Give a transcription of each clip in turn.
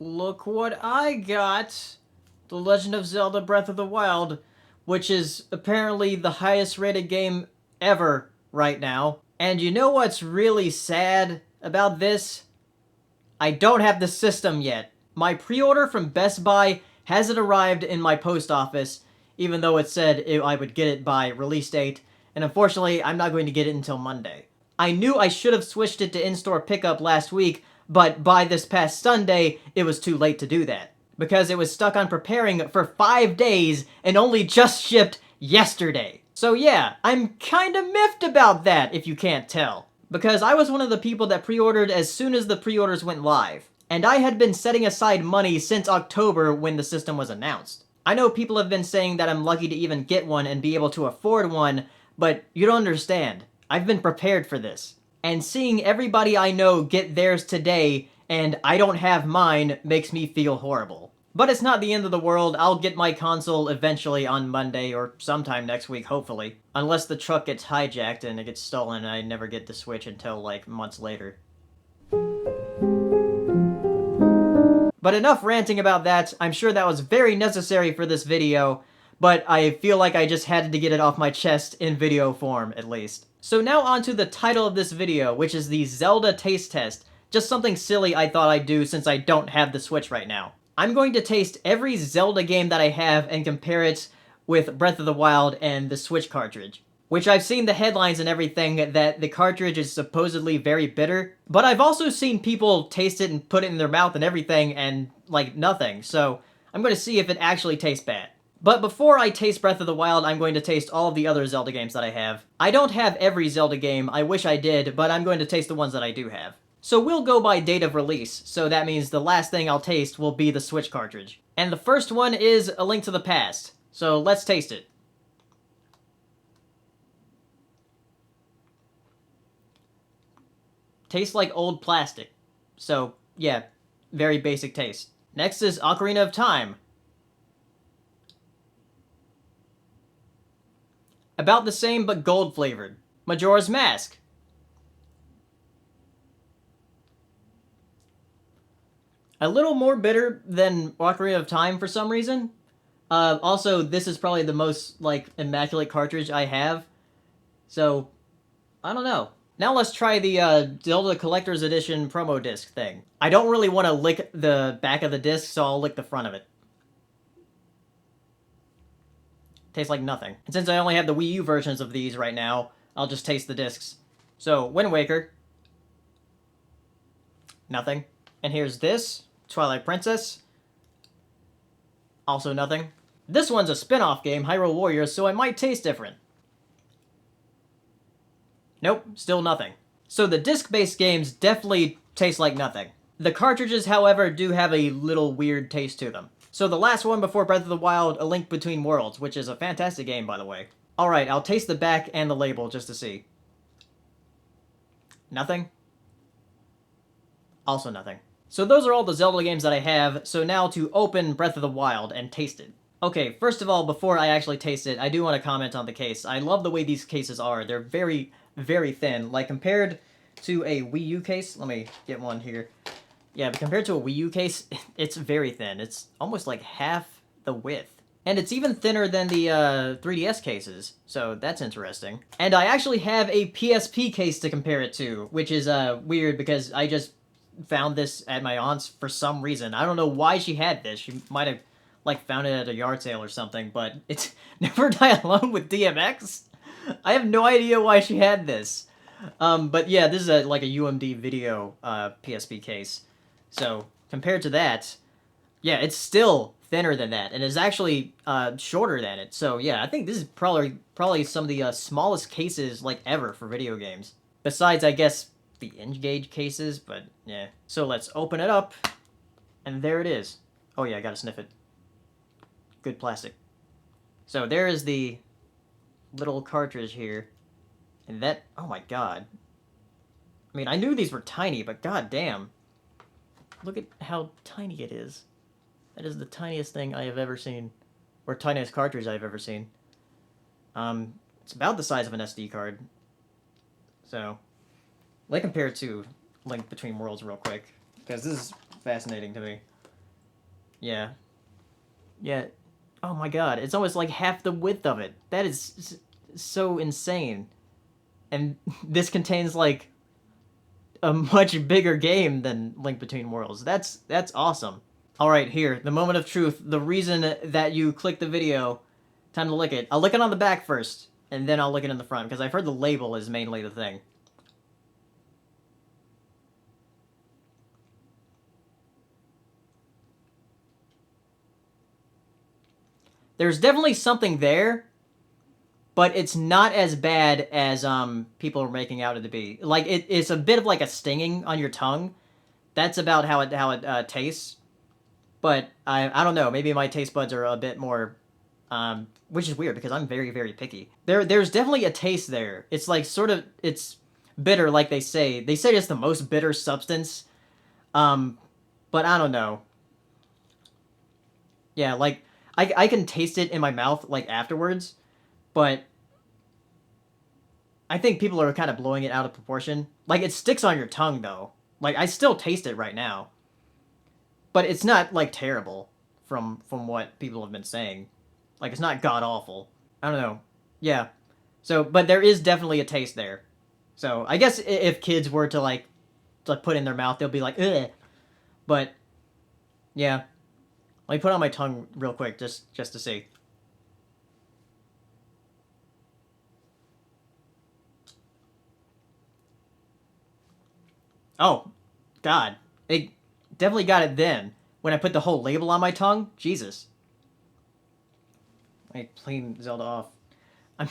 Look what I got! The Legend of Zelda Breath of the Wild, which is apparently the highest rated game ever right now. And you know what's really sad about this? I don't have the system yet. My pre-order from Best Buy hasn't arrived in my post office, even though it said I would get it by release date, and unfortunately, I'm not going to get it until Monday. I knew I should have switched it to in-store pickup last week, but by this past Sunday, it was too late to do that, because it was stuck on preparing for 5 days and only just shipped yesterday. So yeah, I'm kinda miffed about that, if you can't tell. Because I was one of the people that pre-ordered as soon as the pre-orders went live. And I had been setting aside money since October when the system was announced. I know people have been saying that I'm lucky to even get one and be able to afford one, but you don't understand. I've been prepared for this. And seeing everybody I know get theirs today and I don't have mine makes me feel horrible. But it's not the end of the world. I'll get my console eventually on Monday or sometime next week, hopefully. Unless the truck gets hijacked and it gets stolen and I never get the Switch until, like, months later. But enough ranting about that. I'm sure that was very necessary for this video, but I feel like I just had to get it off my chest in video form, at least. So now on to the title of this video, which is the Zelda Taste Test. Just something silly I thought I'd do since I don't have the Switch right now. I'm going to taste every Zelda game that I have and compare it with Breath of the Wild and the Switch cartridge. Which I've seen the headlines and everything that the cartridge is supposedly very bitter, but I've also seen people taste it and put it in their mouth and everything and, like, nothing, so I'm going to see if it actually tastes bad. But before I taste Breath of the Wild, I'm going to taste all of the other Zelda games that I have. I don't have every Zelda game, I wish I did, but I'm going to taste the ones that I do have. So we'll go by date of release, so that means the last thing I'll taste will be the Switch cartridge. And the first one is A Link to the Past, so let's taste it. Tastes like old plastic. So, yeah, very basic taste. Next is Ocarina of Time. About the same, but gold flavored. Majora's Mask. A little more bitter than Ocarina of Time for some reason. Also, this is probably the most, like, immaculate cartridge I have. So, I don't know. Now let's try the Zelda Collector's Edition promo disc thing. I don't really want to lick the back of the disc, so I'll lick the front of it. Tastes like nothing. And since I only have the Wii U versions of these right now, I'll just taste the discs. So, Wind Waker. Nothing. And here's this, Twilight Princess. Also nothing. This one's a spin-off game, Hyrule Warriors, so it might taste different. Nope, still nothing. So the disc-based games definitely taste like nothing. The cartridges, however, do have a little weird taste to them. So the last one before Breath of the Wild, A Link Between Worlds, which is a fantastic game, by the way. Alright, I'll taste the back and the label just to see. Nothing. Also nothing. So those are all the Zelda games that I have, so now to open Breath of the Wild and taste it. Okay, first of all, before I actually taste it, I do want to comment on the case. I love the way these cases are. They're very, very thin. Like, compared to a Wii U case, let me get one here. Yeah, but compared to a Wii U case, it's very thin. It's almost like half the width. And it's even thinner than the 3DS cases, so that's interesting. And I actually have a PSP case to compare it to, which is weird because I just found this at my aunt's for some reason. I don't know why she had this. She might have, like, found it at a yard sale or something, but it's Never Die Alone with DMX? I have no idea why she had this. But yeah, this is like a UMD video PSP case. So, compared to that, yeah, it's still thinner than that, and is actually shorter than it. So yeah, I think this is probably some of the smallest cases, like, ever for video games. Besides, I guess, the N-Gage cases, but yeah. So let's open it up, and there it is. Oh yeah, I gotta sniff it. Good plastic. So there is the little cartridge here, and that, oh my god. I mean, I knew these were tiny, but god damn. Look at how tiny it is. That is the tiniest thing I have ever seen, or tiniest cartridge I've ever seen. It's about the size of an SD card. So, let's compare it to Link Between Worlds real quick, because this is fascinating to me. Yeah. Yeah. Oh my god, it's almost like half the width of it. That is so insane. And this contains like a much bigger game than Link Between Worlds. That's awesome. All right, here, the moment of truth. The reason that you click the video, time to lick it. I'll lick it on the back first, and then I'll lick it in the front, because I've heard the label is mainly the thing. There's definitely something there, but it's not as bad as people are making out it to be. Like it's a bit of like a stinging on your tongue. That's about how it tastes. But I don't know. Maybe my taste buds are a bit more, which is weird because I'm very very picky. There's definitely a taste there. It's like sort of it's bitter, like they say. They say it's the most bitter substance. But I don't know. Yeah, like I can taste it in my mouth like afterwards, but I think people are kind of blowing it out of proportion. Like it sticks on your tongue though. Like I still taste it right now, but it's not like terrible from what people have been saying. Like it's not god awful. I don't know. Yeah. So, but there is definitely a taste there. So I guess if kids were to like to put in their mouth, they'll be like, ugh. But yeah, let me put it on my tongue real quick just to see. Oh, God. It definitely got it then. When I put the whole label on my tongue, Jesus. I clean Zelda off. I'm,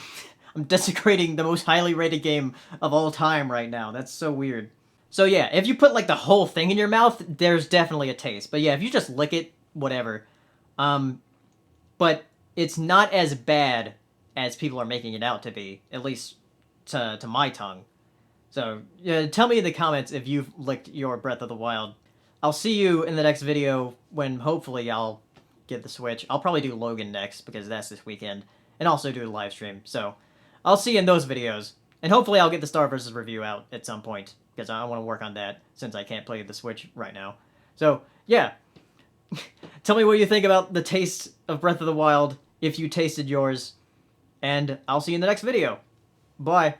I'm desecrating the most highly rated game of all time right now. That's so weird. So yeah, if you put like the whole thing in your mouth, there's definitely a taste. But yeah, if you just lick it, whatever. Um, but it's not as bad as people are making it out to be, at least to my tongue. So, yeah, tell me in the comments if you've licked your Breath of the Wild. I'll see you in the next video when hopefully I'll get the Switch. I'll probably do Logan next because that's this weekend, and also do a live stream. So, I'll see you in those videos, and hopefully I'll get the Star vs. review out at some point because I want to work on that since I can't play the Switch right now. So, yeah. Tell me what you think about the taste of Breath of the Wild if you tasted yours, and I'll see you in the next video. Bye.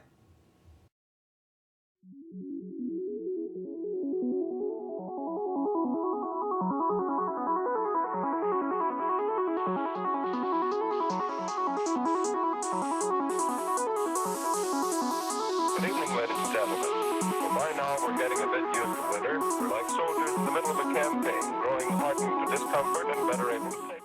Good evening, ladies and gentlemen. Well, by now we're getting a bit used to winter. We're like soldiers in the middle of a campaign, growing hardened to discomfort and better able to save.